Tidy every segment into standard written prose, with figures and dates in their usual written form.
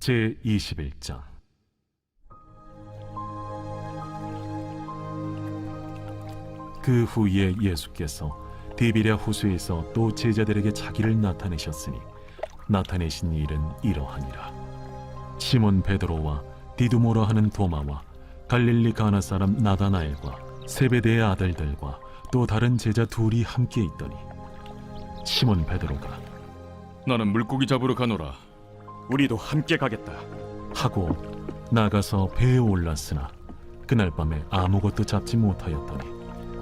제21장. 그 후에 예수께서 디베랴 호수에서 또 제자들에게 자기를 나타내셨으니 나타내신 일은 이러하니라. 시몬 베드로와 디두모라 하는 도마와 갈릴리 가나 사람 나다나엘과 세베대의 아들들과 또 다른 제자 둘이 함께 있더니 시몬 베드로가 나는 물고기 잡으러 가노라. 우리도 함께 가겠다. 하고 나가서 배에 올랐으나 그날 밤에 아무것도 잡지 못하였더니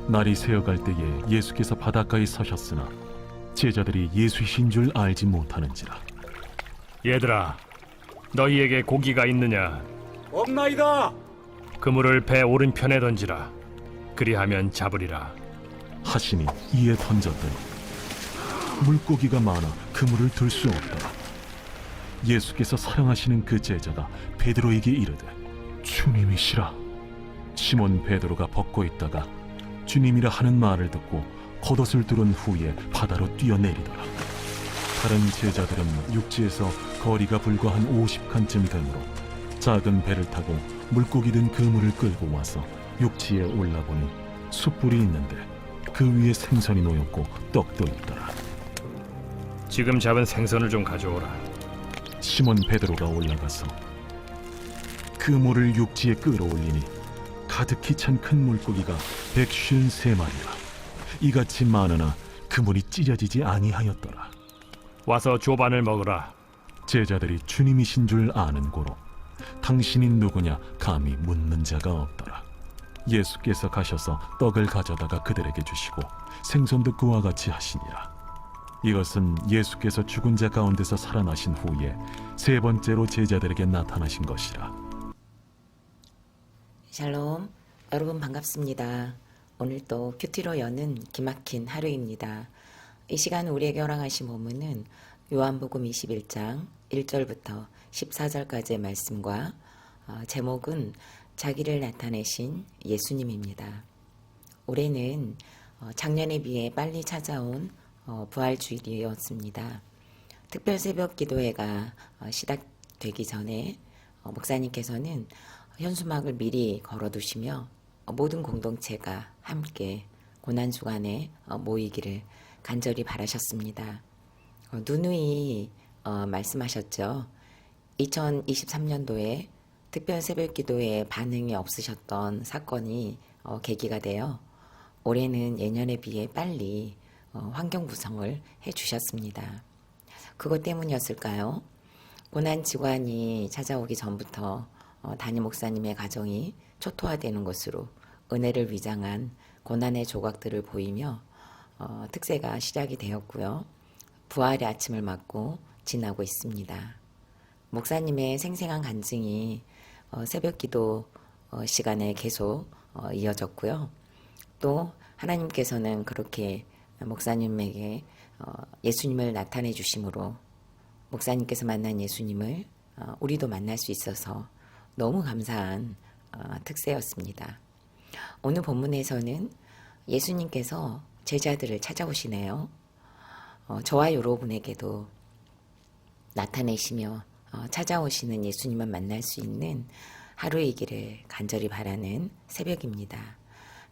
날이 새어갈 때에 예수께서 바닷가에 서셨으나 제자들이 예수이신 줄 알지 못하는지라. 얘들아, 너희에게 고기가 있느냐? 없나이다. 그물을 배 오른편에 던지라. 그리하면 잡으리라. 하시니 이에 던졌더니 물고기가 많아 그물을 들 수 없더라. 예수께서 사랑하시는 그 제자가 베드로에게 이르되 주님이시라. 시몬 베드로가 벗고 있다가 주님이라 하는 말을 듣고 겉옷을 두른 후에 바다로 뛰어내리더라. 다른 제자들은 육지에서 거리가 불과 한 50칸쯤 되므로 작은 배를 타고 물고기 든 그물을 끌고 와서 육지에 올라보니 숯불이 있는데 그 위에 생선이 놓였고 떡도 있더라. 지금 잡은 생선을 좀 가져오라. 시몬 베드로가 올라가서 그물을 육지에 끌어올리니 가득히 찬 큰 물고기가 153마리라. 이같이 많으나 그물이 찢어지지 아니하였더라. 와서 조반을 먹으라. 제자들이 주님이신 줄 아는 고로 당신이 누구냐 감히 묻는 자가 없더라. 예수께서 가셔서 떡을 가져다가 그들에게 주시고 생선도 그와 같이 하시니라. 이것은 예수께서 죽은 자 가운데서 살아나신 후에 세 번째로 제자들에게 나타나신 것이라. 샬롬, 여러분 반갑습니다. 오늘 또 큐티로 여는 기막힌 하루입니다. 이 시간 우리에게 허락하신 본문은 요한복음 21장 1절부터 14절까지의 말씀과 제목은 자기를 나타내신 예수님입니다. 올해는 작년에 비해 빨리 찾아온 부활주일이었습니다. 특별 새벽 기도회가 시작되기 전에 목사님께서는 현수막을 미리 걸어두시며 모든 공동체가 함께 고난주간에 모이기를 간절히 바라셨습니다. 누누이 말씀하셨죠. 2023년도에 특별 새벽 기도에 반응이 없으셨던 사건이 계기가 되어 올해는 예년에 비해 빨리 환경 구성을 해주셨습니다. 그것 때문이었을까요? 고난주간이 찾아오기 전부터 담임 목사님의 가정이 초토화되는 것으로 은혜를 위장한 고난의 조각들을 보이며 특세가 시작이 되었고요. 부활의 아침을 맞고 지나고 있습니다. 목사님의 생생한 간증이 새벽 기도 시간에 계속 이어졌고요. 또 하나님께서는 그렇게 목사님에게 예수님을 나타내 주심으로 목사님께서 만난 예수님을 우리도 만날 수 있어서 너무 감사한 특세였습니다. 오늘 본문에서는 예수님께서 제자들을 찾아오시네요. 저와 여러분에게도 나타내시며 찾아오시는 예수님을 만날 수 있는 하루이기를 간절히 바라는 새벽입니다.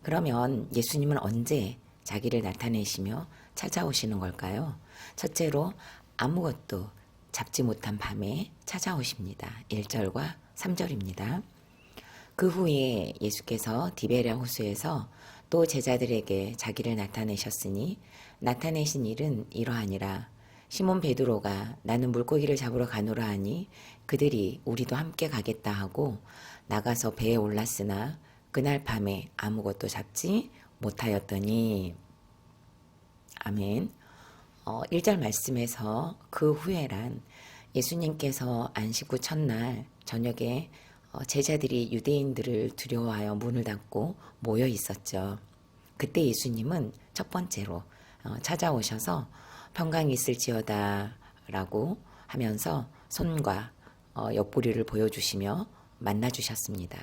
그러면 예수님은 언제 자기를 나타내시며 찾아오시는 걸까요? 첫째로 아무것도 잡지 못한 밤에 찾아오십니다. 1절과 3절입니다. 그 후에 예수께서 디베랴 호수에서 또 제자들에게 자기를 나타내셨으니 나타내신 일은 이러하니라. 시몬 베드로가 나는 물고기를 잡으러 가노라 하니 그들이 우리도 함께 가겠다 하고 나가서 배에 올랐으나 그날 밤에 아무것도 잡지 못하였더니. 아멘. 1절 말씀에서 그 후에란 예수님께서 안식 후 첫날 저녁에 제자들이 유대인들을 두려워하여 문을 닫고 모여 있었죠. 그때 예수님은 첫 번째로 찾아오셔서 평강이 있을지어다 라고 하면서 손과 옆구리를 보여주시며 만나주셨습니다.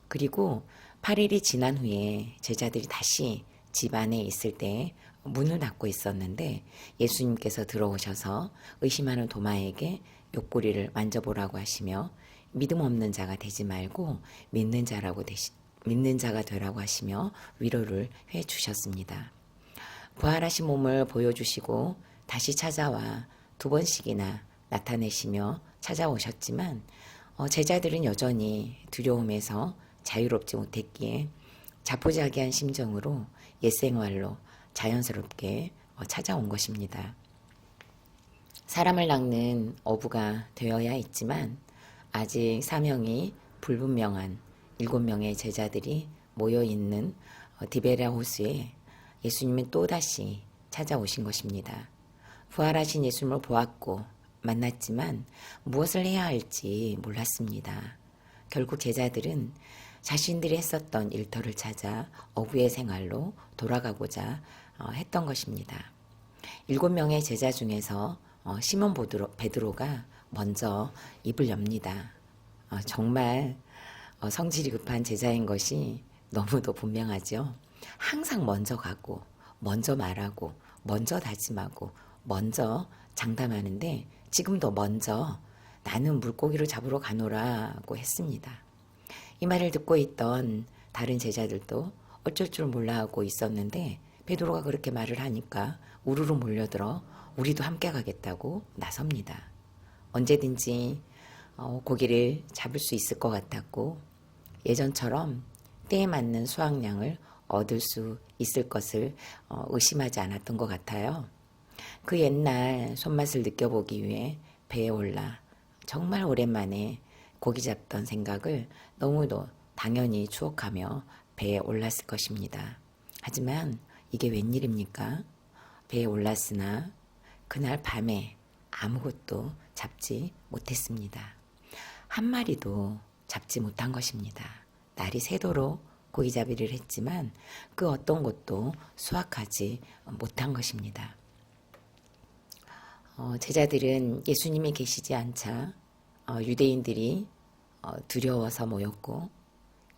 그리고 8일이 지난 후에 제자들이 다시 집 안에 있을 때 문을 닫고 있었는데 예수님께서 들어오셔서 의심하는 도마에게 옆구리를 만져보라고 하시며 믿음 없는 자가 되지 말고 믿는 자가 되라고 하시며 위로를 해 주셨습니다. 부활하신 몸을 보여주시고 다시 찾아와 2번씩이나 나타내시며 찾아오셨지만 제자들은 여전히 두려움에서 자유롭지 못했기에 자포자기한 심정으로 옛 생활로 자연스럽게 찾아온 것입니다. 사람을 낚는 어부가 되어야 했지만 아직 사명이 불분명한 7명의 제자들이 모여있는 디베랴 호수에 예수님은 또다시 찾아오신 것입니다. 부활하신 예수님을 보았고 만났지만 무엇을 해야 할지 몰랐습니다. 결국 제자들은 자신들이 했었던 일터를 찾아 어부의 생활로 돌아가고자 했던 것입니다. 7명의 제자 중에서 시몬 베드로가 먼저 입을 엽니다. 정말 성질이 급한 제자인 것이 너무도 분명하죠. 항상 먼저 가고 먼저 말하고 먼저 다짐하고 먼저 장담하는데 지금도 먼저 나는 물고기를 잡으러 가노라고 했습니다. 이 말을 듣고 있던 다른 제자들도 어쩔 줄 몰라 하고 있었는데 베드로가 그렇게 말을 하니까 우르르 몰려들어 우리도 함께 가겠다고 나섭니다. 언제든지 고기를 잡을 수 있을 것 같았고 예전처럼 때에 맞는 수확량을 얻을 수 있을 것을 의심하지 않았던 것 같아요. 그 옛날 손맛을 느껴보기 위해 배에 올라 정말 오랜만에 고기 잡던 생각을 너무도 당연히 추억하며 배에 올랐을 것입니다. 하지만 이게 웬일입니까? 배에 올랐으나 그날 밤에 아무것도 잡지 못했습니다. 한 마리도 잡지 못한 것입니다. 날이 새도록 고기잡이를 했지만 그 어떤 것도 수확하지 못한 것입니다. 제자들은 예수님이 계시지 않자 유대인들이 두려워서 모였고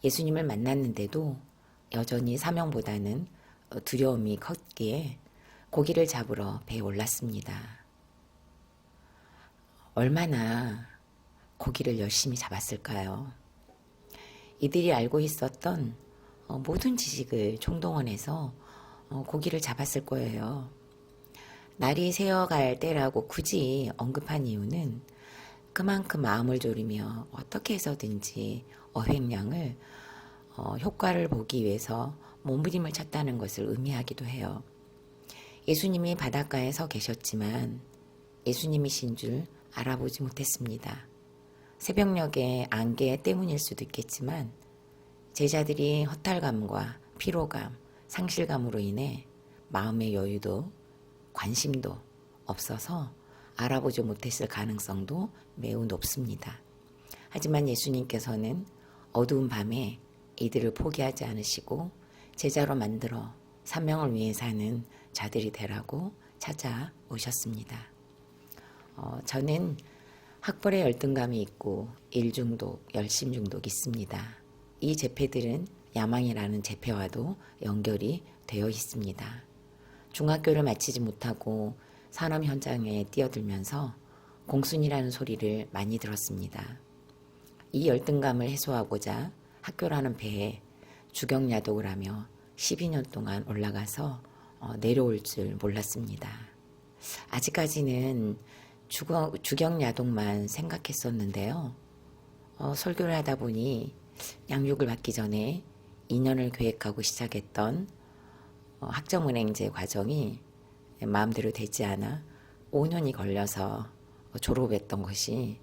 예수님을 만났는데도 여전히 사명보다는 두려움이 컸기에 고기를 잡으러 배에 올랐습니다. 얼마나 고기를 열심히 잡았을까요? 이들이 알고 있었던 모든 지식을 총동원해서 고기를 잡았을 거예요. 날이 새어갈 때라고 굳이 언급한 이유는 그만큼 마음을 졸이며 어떻게 해서든지 어획량을 효과를 보기 위해서 몸부림을 쳤다는 것을 의미하기도 해요. 예수님이 바닷가에 서 계셨지만 예수님이신 줄 알아보지 못했습니다. 새벽녘의 안개 때문일 수도 있겠지만 제자들이 허탈감과 피로감, 상실감으로 인해 마음의 여유도 관심도 없어서 알아보지 못했을 가능성도 매우 높습니다. 하지만 예수님께서는 어두운 밤에 이들을 포기하지 않으시고 제자로 만들어 사명을 위해 사는 자들이 되라고 찾아오셨습니다. 저는 학벌에 열등감이 있고 일중독, 열심중독이 있습니다. 이 재패들은 야망이라는 재패와도 연결이 되어 있습니다. 중학교를 마치지 못하고 산업 현장에 뛰어들면서 공순이라는 소리를 많이 들었습니다. 이 열등감을 해소하고자 학교라는 배에 주경야독을 하며 12년 동안 올라가서 내려올 줄 몰랐습니다. 아직까지는 주경야독만 생각했었는데요. 설교를 하다 보니 양육을 받기 전에 2년을 계획하고 시작했던 학점은행제 과정이 마음대로 되지 않아 5년이 걸려서 졸업했던 것이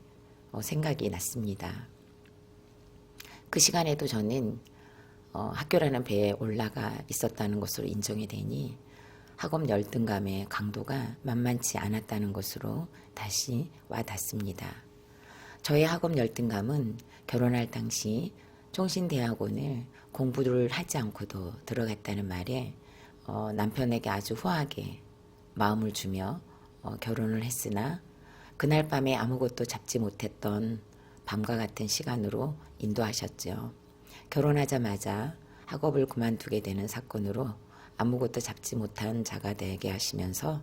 생각이 났습니다. 그 시간에도 저는 학교라는 배에 올라가 있었다는 것으로 인정이 되니 학업 열등감의 강도가 만만치 않았다는 것으로 다시 와닿습니다. 저의 학업 열등감은 결혼할 당시 총신대학원을 공부를 하지 않고도 들어갔다는 말에 남편에게 아주 후하게 마음을 주며 결혼을 했으나 그날 밤에 아무것도 잡지 못했던 밤과 같은 시간으로 인도하셨죠. 결혼하자마자 학업을 그만두게 되는 사건으로 아무것도 잡지 못한 자가 되게 하시면서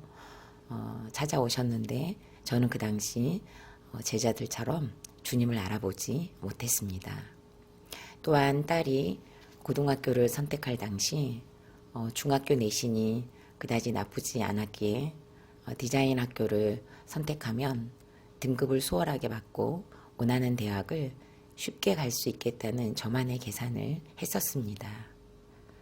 찾아오셨는데 저는 그 당시 제자들처럼 주님을 알아보지 못했습니다. 또한 딸이 고등학교를 선택할 당시 중학교 내신이 그다지 나쁘지 않았기에 디자인 학교를 선택하면 등급을 수월하게 받고 원하는 대학을 쉽게 갈 수 있겠다는 저만의 계산을 했었습니다.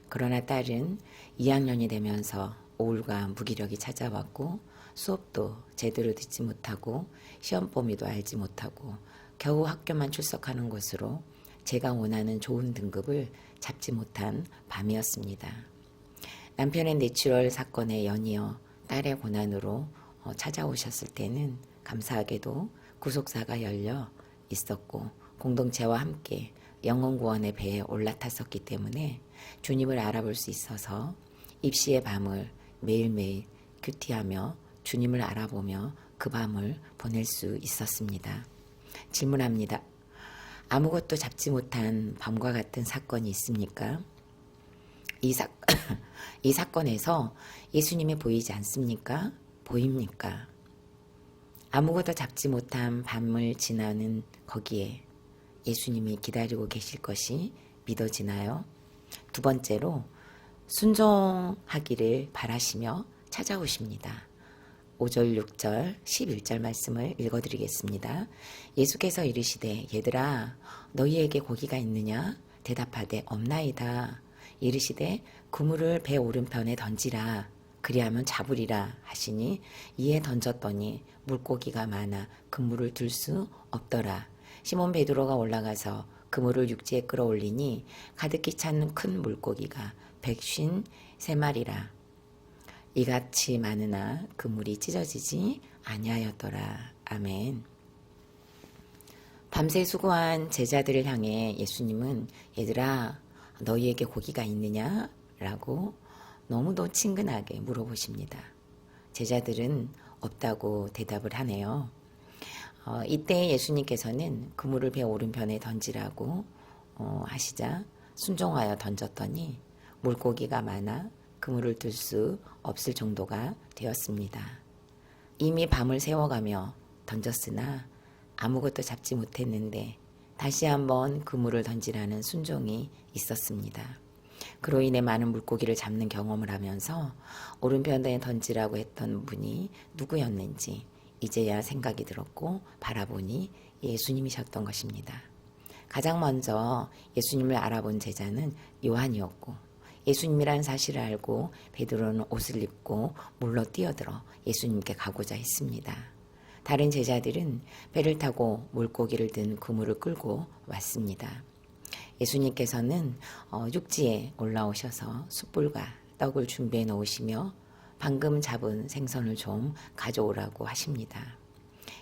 그러나 딸은 2학년이 되면서 우울과 무기력이 찾아왔고 수업도 제대로 듣지 못하고 시험 범위도 알지 못하고 겨우 학교만 출석하는 것으로 제가 원하는 좋은 등급을 잡지 못한 밤이었습니다. 남편의 뇌출혈 사건에 연이어 딸의 고난으로 찾아오셨을 때는 감사하게도 구속사가 열려 있었고 공동체와 함께 영혼 구원의 배에 올라탔었기 때문에 주님을 알아볼 수 있어서 입시의 밤을 매일매일 큐티하며 주님을 알아보며 그 밤을 보낼 수 있었습니다. 질문합니다. 아무것도 잡지 못한 밤과 같은 사건이 있습니까? 이 사건에서 예수님이 보이지 않습니까? 보입니까? 아무것도 잡지 못한 밤을 지나는 거기에 예수님이 기다리고 계실 것이 믿어지나요? 두 번째로 순종하기를 바라시며 찾아오십니다. 5절, 6절, 11절 말씀을 읽어드리겠습니다. 예수께서 이르시되 얘들아 너희에게 고기가 있느냐? 대답하되 없나이다. 이르시되 그물을 배 오른편에 던지라. 그리하면 잡으리라 하시니 이에 던졌더니 물고기가 많아 그물을 들 수 없더라. 시몬 베드로가 올라가서 그물을 육지에 끌어올리니 가득히 찬 큰 물고기가 153마리라. 이같이 많으나 그물이 찢어지지 아니하였더라. 아멘. 밤새 수고한 제자들을 향해 예수님은 얘들아 너희에게 고기가 있느냐? 라고 너무도 친근하게 물어보십니다. 제자들은 없다고 대답을 하네요. 이때 예수님께서는 그물을 배 오른편에 던지라고 하시자 순종하여 던졌더니 물고기가 많아 그물을 들 수 없을 정도가 되었습니다. 이미 밤을 새워가며 던졌으나 아무것도 잡지 못했는데 다시 한번 그물을 던지라는 순종이 있었습니다. 그로 인해 많은 물고기를 잡는 경험을 하면서 오른편에 던지라고 했던 분이 누구였는지 이제야 생각이 들었고 바라보니 예수님이셨던 것입니다. 가장 먼저 예수님을 알아본 제자는 요한이었고 예수님이라는 사실을 알고 베드로는 옷을 입고 물로 뛰어들어 예수님께 가고자 했습니다. 다른 제자들은 배를 타고 물고기를 든 그물을 끌고 왔습니다. 예수님께서는 육지에 올라오셔서 숯불과 떡을 준비해 놓으시며 방금 잡은 생선을 좀 가져오라고 하십니다.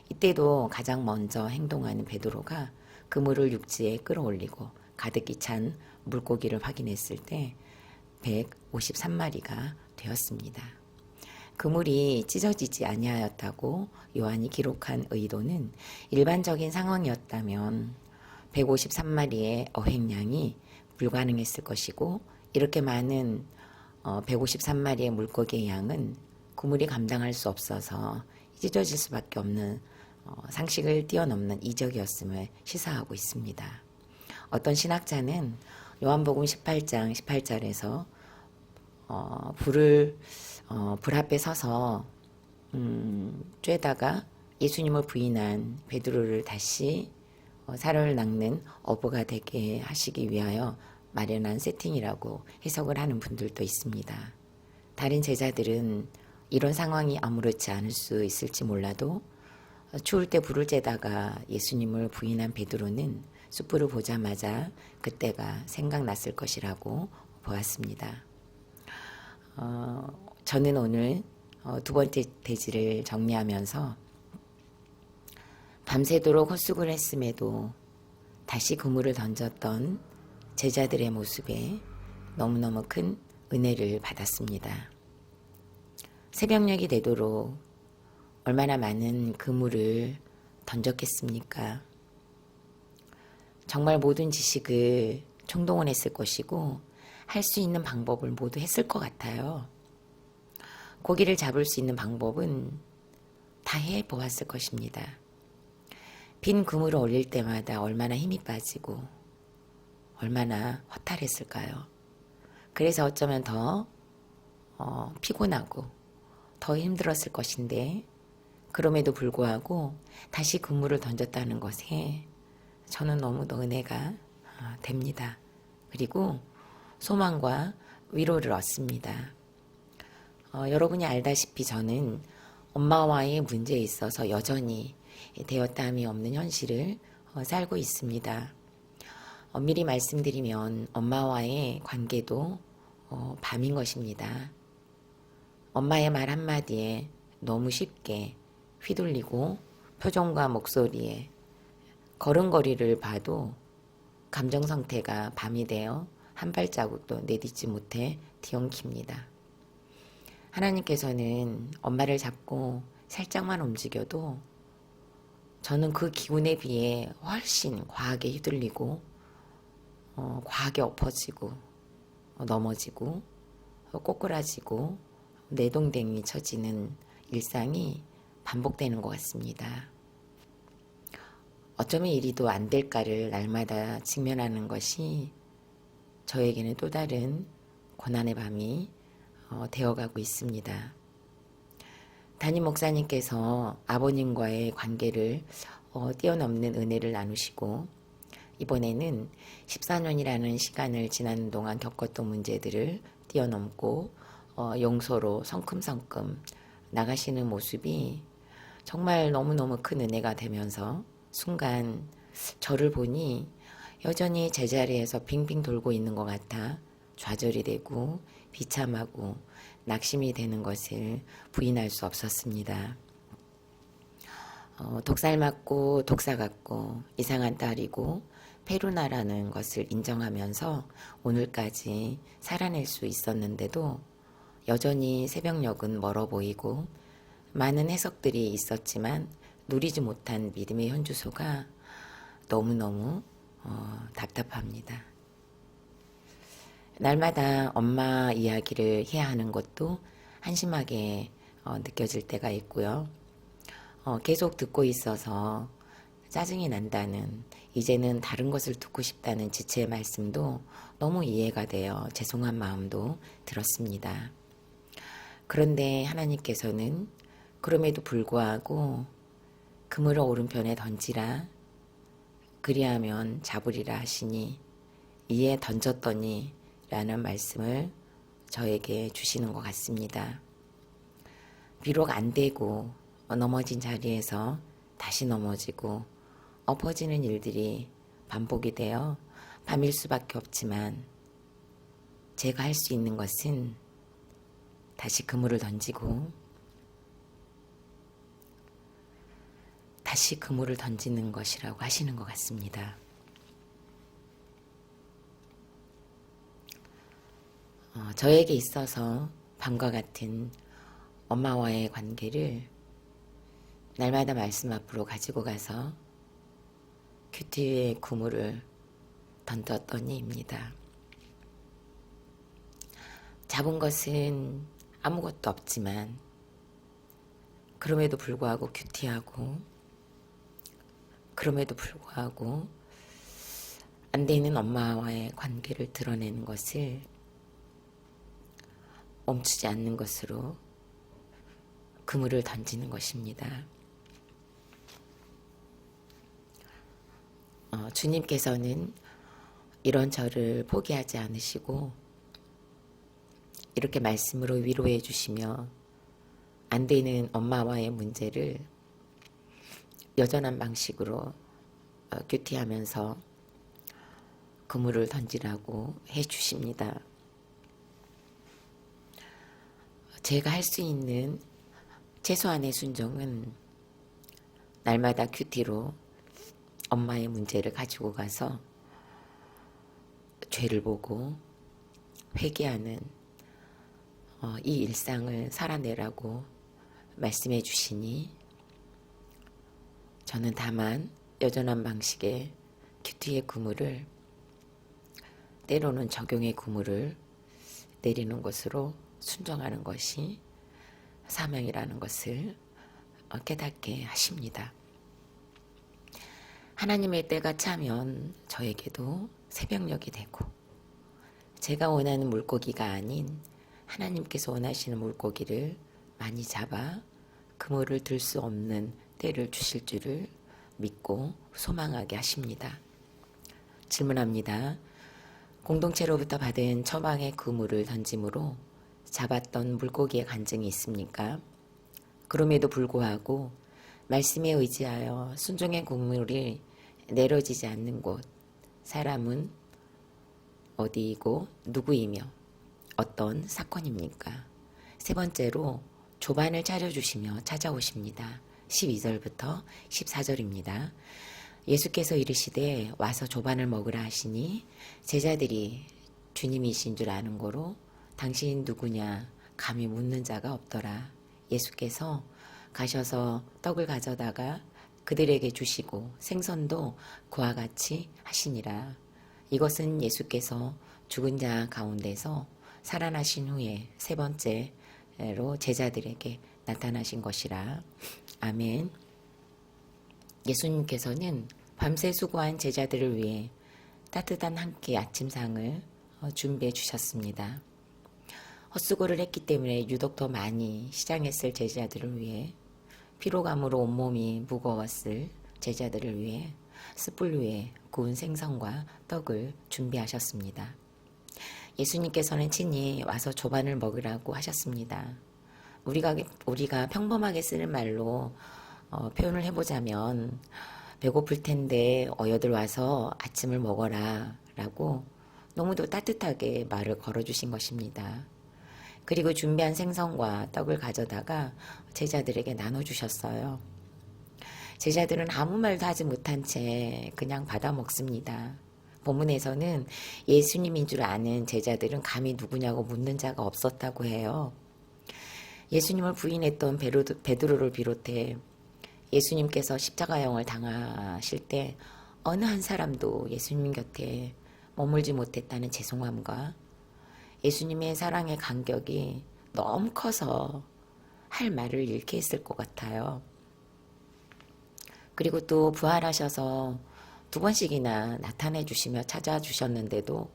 이때도 가장 먼저 행동하는 베드로가 그물을 육지에 끌어올리고 가득히 찬 물고기를 확인했을 때 153마리가 되었습니다. 그물이 찢어지지 아니하였다고 요한이 기록한 의도는 일반적인 상황이었다면 153마리의 어획량이 불가능했을 것이고 이렇게 많은 153마리의 물고기의 양은 그물이 감당할 수 없어서 찢어질 수밖에 없는 상식을 뛰어넘는 이적이었음을 시사하고 있습니다. 어떤 신학자는 요한복음 18장 18절에서 불 앞에 서서 쬐다가 예수님을 부인한 베드로를 다시 살을 낚는 어부가 되게 하시기 위하여 마련한 세팅이라고 해석을 하는 분들도 있습니다. 다른 제자들은 이런 상황이 아무렇지 않을 수 있을지 몰라도 추울 때 불을 쬐다가 예수님을 부인한 베드로는 숯불을 보자마자 그때가 생각났을 것이라고 보았습니다. 저는 오늘 두 번째 대지를 정리하면서 밤새도록 헛수고를 했음에도 다시 그물을 던졌던 제자들의 모습에 너무너무 큰 은혜를 받았습니다. 새벽녘이 되도록 얼마나 많은 그물을 던졌겠습니까? 정말 모든 지식을 총동원했을 것이고 할 수 있는 방법을 모두 했을 것 같아요. 고기를 잡을 수 있는 방법은 다 해보았을 것입니다. 빈 그물을 올릴 때마다 얼마나 힘이 빠지고 얼마나 허탈했을까요? 그래서 어쩌면 더 피곤하고 더 힘들었을 것인데 그럼에도 불구하고 다시 그물을 던졌다는 것에 저는 너무도 은혜가 됩니다. 그리고 소망과 위로를 얻습니다. 여러분이 알다시피 저는 엄마와의 문제에 있어서 여전히 되었다함이 없는 현실을 살고 있습니다. 미리 말씀드리면 엄마와의 관계도 밤인 것입니다. 엄마의 말 한마디에 너무 쉽게 휘둘리고 표정과 목소리에 걸음걸이를 봐도 감정 상태가 밤이 되어 한 발자국도 내딛지 못해 뒤엉킵니다. 하나님께서는 엄마를 잡고 살짝만 움직여도 저는 그 기운에 비해 훨씬 과하게 휘둘리고 과하게 엎어지고 넘어지고 꼬꾸라지고 내동댕이 쳐지는 일상이 반복되는 것 같습니다. 어쩌면 이리도 안 될까를 날마다 직면하는 것이 저에게는 또 다른 고난의 밤이 되어가고 있습니다. 담임 목사님께서 아버님과의 관계를 뛰어넘는 은혜를 나누시고 이번에는 14년이라는 시간을 지나는 동안 겪었던 문제들을 뛰어넘고 용서로 성큼성큼 나가시는 모습이 정말 너무너무 큰 은혜가 되면서 순간 저를 보니 여전히 제자리에서 빙빙 돌고 있는 것 같아 좌절이 되고 비참하고 낙심이 되는 것을 부인할 수 없었습니다. 독살 맞고 독사 같고 이상한 딸이고 페루나라는 것을 인정하면서 오늘까지 살아낼 수 있었는데도 여전히 새벽녘은 멀어 보이고 많은 해석들이 있었지만 누리지 못한 믿음의 현주소가 너무너무 답답합니다. 날마다 엄마 이야기를 해야 하는 것도 한심하게 느껴질 때가 있고요. 계속 듣고 있어서 짜증이 난다는, 이제는 다른 것을 듣고 싶다는 지체의 말씀도 너무 이해가 되어 죄송한 마음도 들었습니다. 그런데 하나님께서는 그럼에도 불구하고 그물을 오른편에 던지라, 그리하면 잡으리라 하시니 이에 던졌더니 라는 말씀을 저에게 주시는 것 같습니다. 비록 안 되고 넘어진 자리에서 다시 넘어지고 엎어지는 일들이 반복이 되어 밤일 수밖에 없지만 제가 할 수 있는 것은 다시 그물을 던지고 다시 그물을 던지는 것이라고 하시는 것 같습니다. 저에게 있어서 밤과 같은 엄마와의 관계를 날마다 말씀 앞으로 가지고 가서 큐티에 그물을 던졌더니입니다. 잡은 것은 아무것도 없지만 그럼에도 불구하고 큐티하고 그럼에도 불구하고 안 되는 엄마와의 관계를 드러내는 것을 멈추지 않는 것으로 그물을 던지는 것입니다. 주님께서는 이런 저를 포기하지 않으시고 이렇게 말씀으로 위로해 주시며 안 되는 엄마와의 문제를 여전한 방식으로 큐티하면서 그물을 던지라고 해 주십니다. 제가 할 수 있는 최소한의 순종은 날마다 큐티로 엄마의 문제를 가지고 가서 죄를 보고 회개하는 이 일상을 살아내라고 말씀해 주시니 저는 다만 여전한 방식의 큐티의 그물을, 때로는 적용의 그물을 내리는 것으로 순종하는 것이 사명이라는 것을 깨닫게 하십니다. 하나님의 때가 차면 저에게도 새벽녘이 되고 제가 원하는 물고기가 아닌 하나님께서 원하시는 물고기를 많이 잡아 그물을 들 수 없는 때를 주실 줄을 믿고 소망하게 하십니다. 질문합니다. 공동체로부터 받은 처방의 그물을 던짐으로 잡았던 물고기의 간증이 있습니까? 그럼에도 불구하고 말씀에 의지하여 순종의 그물이 내려지지 않는 곳, 사람은 어디이고 누구이며 어떤 사건입니까? 세 번째로 조반을 차려주시며 찾아오십니다. 12절부터 14절입니다. 예수께서 이르시되 와서 조반을 먹으라 하시니 제자들이 주님이신 줄 아는 고로 당신 누구냐 감히 묻는 자가 없더라. 예수께서 가셔서 떡을 가져다가 그들에게 주시고 생선도 그와 같이 하시니라. 이것은 예수께서 죽은 자 가운데서 살아나신 후에 세 번째로 제자들에게 나타나신 것이라. 아멘. 예수님께서는 밤새 수고한 제자들을 위해 따뜻한 한 끼 아침상을 준비해 주셨습니다. 헛수고를 했기 때문에 유독 더 많이 시장했을 제자들을 위해 피로감으로 온몸이 무거웠을 제자들을 위해 숯불 위에 구운 생선과 떡을 준비하셨습니다. 예수님께서는 친히 와서 조반을 먹으라고 하셨습니다. 우리가 평범하게 쓰는 말로 표현을 해보자면 배고플 텐데 어여들 와서 아침을 먹어라 라고 너무도 따뜻하게 말을 걸어주신 것입니다. 그리고 준비한 생선과 떡을 가져다가 제자들에게 나눠주셨어요. 제자들은 아무 말도 하지 못한 채 그냥 받아 먹습니다. 본문에서는 예수님인 줄 아는 제자들은 감히 누구냐고 묻는 자가 없었다고 해요. 예수님을 부인했던 베드로를 비롯해 예수님께서 십자가형을 당하실 때 어느 한 사람도 예수님 곁에 머물지 못했다는 죄송함과 예수님의 사랑의 간격이 너무 커서 할 말을 잃게 했을 것 같아요. 그리고 또 부활하셔서 2번씩이나 나타내 주시며 찾아주셨는데도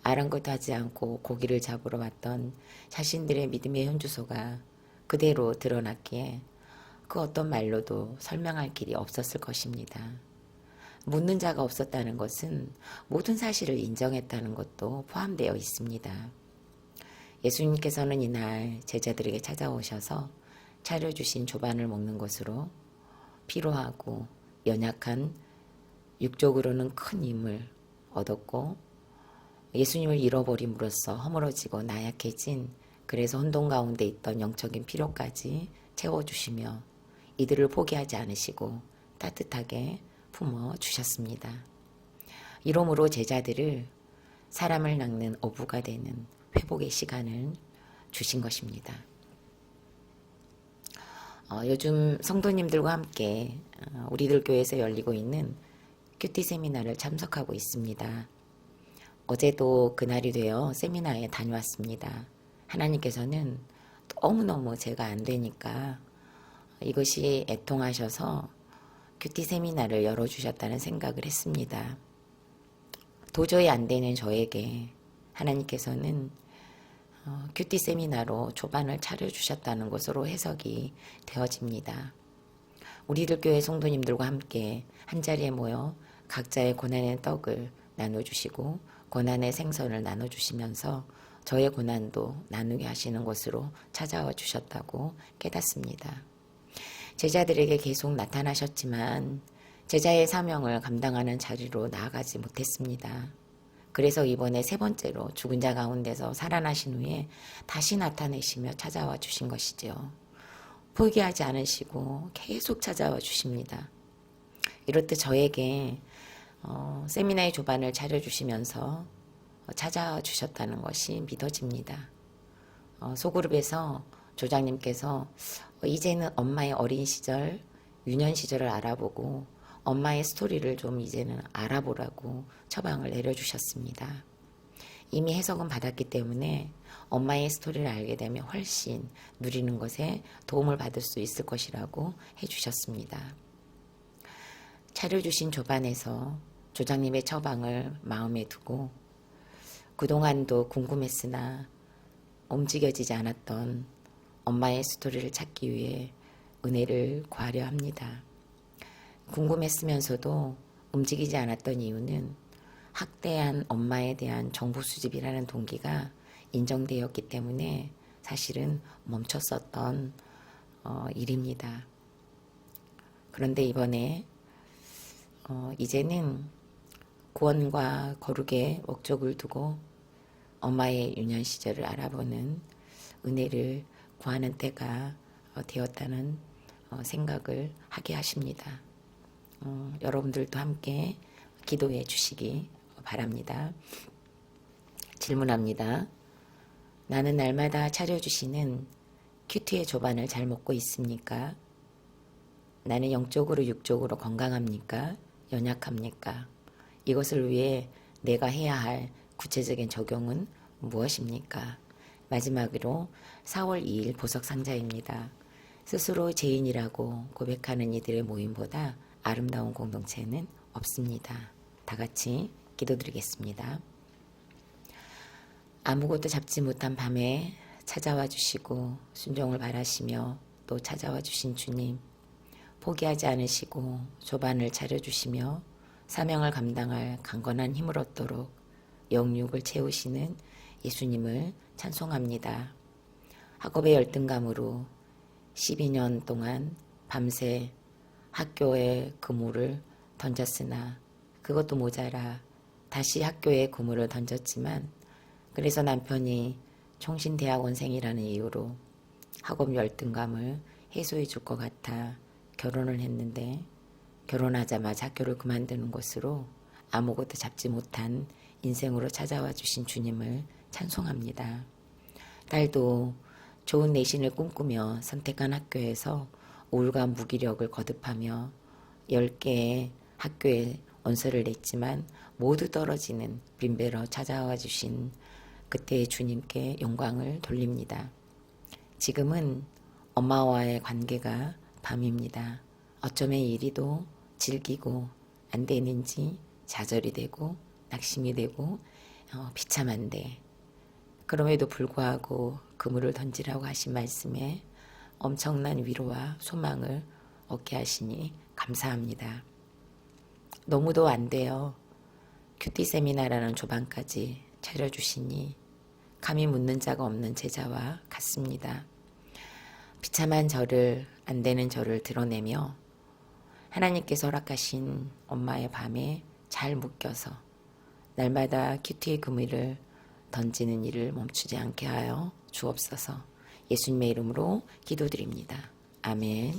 아랑곳하지 않고 고기를 잡으러 왔던 자신들의 믿음의 현주소가 그대로 드러났기에 그 어떤 말로도 설명할 길이 없었을 것입니다. 묻는 자가 없었다는 것은 모든 사실을 인정했다는 것도 포함되어 있습니다. 예수님께서는 이날 제자들에게 찾아오셔서 차려주신 조반을 먹는 것으로 피로하고 연약한 육적으로는 큰 힘을 얻었고 예수님을 잃어버림으로써 허물어지고 나약해진 그래서 혼돈 가운데 있던 영적인 필요까지 채워주시며 이들을 포기하지 않으시고 따뜻하게 품어주셨습니다. 이러므로 제자들을 사람을 낚는 어부가 되는 회복의 시간을 주신 것입니다. 요즘 성도님들과 함께 우리들 교회에서 열리고 있는 큐티 세미나를 참석하고 있습니다. 어제도 그날이 되어 세미나에 다녀왔습니다. 하나님께서는 너무너무 제가 안 되니까 이것이 애통하셔서 큐티 세미나를 열어주셨다는 생각을 했습니다. 도저히 안 되는 저에게 하나님께서는 큐티 세미나로 조반을 차려주셨다는 것으로 해석이 되어집니다. 우리들 교회 성도님들과 함께 한자리에 모여 각자의 고난의 떡을 나눠주시고 고난의 생선을 나눠주시면서 저의 고난도 나누게 하시는 것으로 찾아와 주셨다고 깨닫습니다. 제자들에게 계속 나타나셨지만 제자의 사명을 감당하는 자리로 나아가지 못했습니다. 그래서 이번에 세 번째로 죽은 자 가운데서 살아나신 후에 다시 나타내시며 찾아와 주신 것이죠. 포기하지 않으시고 계속 찾아와 주십니다. 이렇듯 저에게 세미나의 조반을 차려주시면서 찾아와 주셨다는 것이 믿어집니다. 소그룹에서 조장님께서 이제는 엄마의 어린 시절, 유년 시절을 알아보고 엄마의 스토리를 좀 이제는 알아보라고 처방을 내려주셨습니다. 이미 해석은 받았기 때문에 엄마의 스토리를 알게 되면 훨씬 누리는 것에 도움을 받을 수 있을 것이라고 해주셨습니다. 차려주신 조반에서 조장님의 처방을 마음에 두고 그동안도 궁금했으나 움직여지지 않았던 엄마의 스토리를 찾기 위해 은혜를 구하려 합니다. 궁금했으면서도 움직이지 않았던 이유는 학대한 엄마에 대한 정보 수집이라는 동기가 인정되었기 때문에 사실은 멈췄었던 일입니다. 그런데 이번에 이제는 구원과 거룩의 목적을 두고 엄마의 유년 시절을 알아보는 은혜를 구하는 때가 되었다는 생각을 하게 하십니다. 여러분들도 함께 기도해 주시기 바랍니다. 질문합니다. 나는 날마다 차려주시는 큐티의 조반을 잘 먹고 있습니까? 나는 영적으로 육적으로 건강합니까? 연약합니까? 이것을 위해 내가 해야 할 구체적인 적용은 무엇입니까? 마지막으로 4월 2일 보석상자입니다. 스스로 죄인이라고 고백하는 이들의 모임보다 아름다운 공동체는 없습니다. 다 같이 기도드리겠습니다. 아무것도 잡지 못한 밤에 찾아와 주시고 순종을 바라시며 또 찾아와 주신 주님, 포기하지 않으시고 조반을 차려주시며 사명을 감당할 강건한 힘을 얻도록 영육을 채우시는 예수님을 찬송합니다. 학업의 열등감으로 12년 동안 밤새 학교에 그물을 던졌으나 그것도 모자라 다시 학교에 그물을 던졌지만 그래서 남편이 총신대학원생이라는 이유로 학업 열등감을 해소해 줄 것 같아 결혼을 했는데 결혼하자마자 학교를 그만두는 것으로 아무것도 잡지 못한 인생으로 찾아와 주신 주님을 찬송합니다. 딸도 좋은 내신을 꿈꾸며 선택한 학교에서 우울과 무기력을 거듭하며 10개의 학교에 원서를 냈지만 모두 떨어지는 빈배로 찾아와 주신 그때의 주님께 영광을 돌립니다. 지금은 엄마와의 관계가 밤입니다. 어쩌면 이리도 즐기고 안 되는지 좌절이 되고 낙심이 되고 비참한데 그럼에도 불구하고 그물을 던지라고 하신 말씀에 엄청난 위로와 소망을 얻게 하시니 감사합니다. 너무도 안 돼요. 큐티 세미나라는 조반까지 차려주시니 감히 묻는 자가 없는 제자와 같습니다. 비참한 저를, 안 되는 저를 드러내며 하나님께서 허락하신 엄마의 밤에 잘 묶여서 날마다 큐티의 그물을 던지는 일을 멈추지 않게 하여 주옵소서. 예수님의 이름으로 기도드립니다. 아멘.